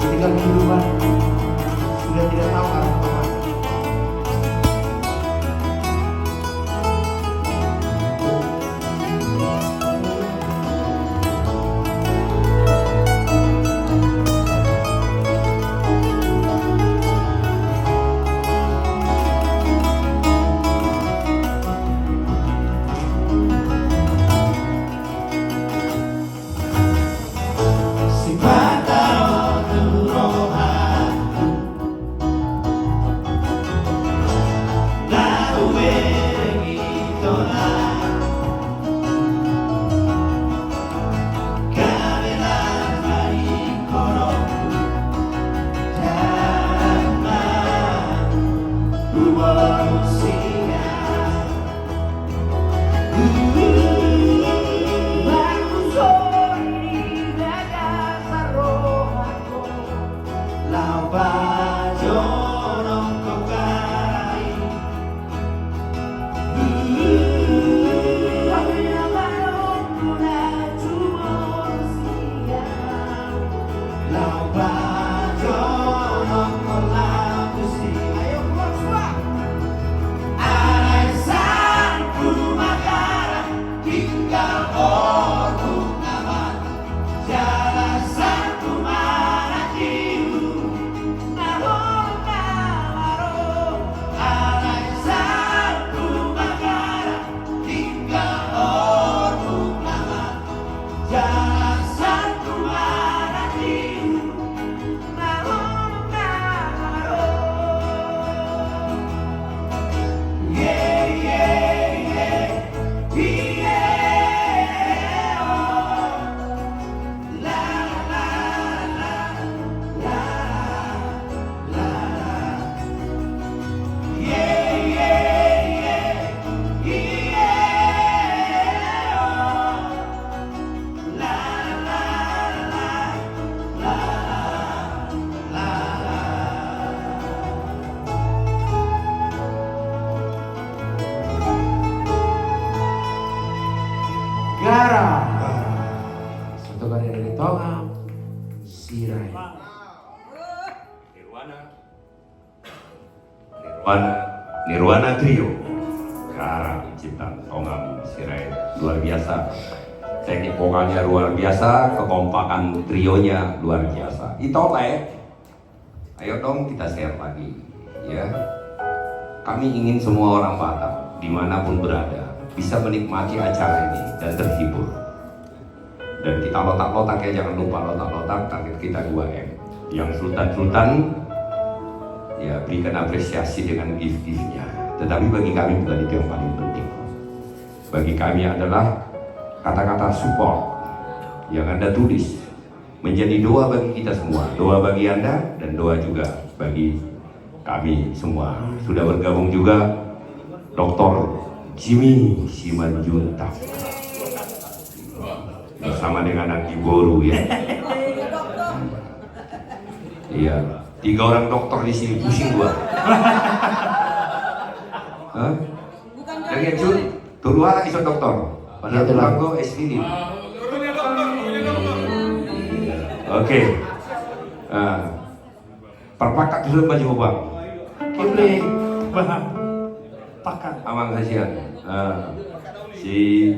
Tinggal kehidupan sudah tidak tahu arah kemana. Satu kali dari Tongam Sirai Nirwana Trio Gara ciptaan Tongam Sirai. Luar biasa, teknik vokalnya luar biasa, kekompakan trionya luar biasa. Ayo dong kita share lagi ya. Kami ingin semua orang Batak dimanapun berada bisa menikmati acara ini dan terhibur. Dan kita lotak-lotak ya, jangan lupa lotak-lotak, target kita 2M. Yang sultan-sultan ya berikan apresiasi dengan gift-giftnya. Tetapi bagi kami bukan itu yang paling penting. Bagi kami adalah kata-kata support yang Anda tulis menjadi doa bagi kita semua, doa bagi Anda dan doa juga bagi kami semua. Sudah bergabung juga Dr. Jimmy Simanjuntak bersama dengan Anggi Boru ya. Iya, 3 orang dokter di sini, pusing gua. Hah? Dari Jun, Turuha iso doktor. Padahal Iya, tulang tulang. ko SPD. Oke. Perpakat dulu baju bang. Kipli bahan pakat. Amang kasihan. Si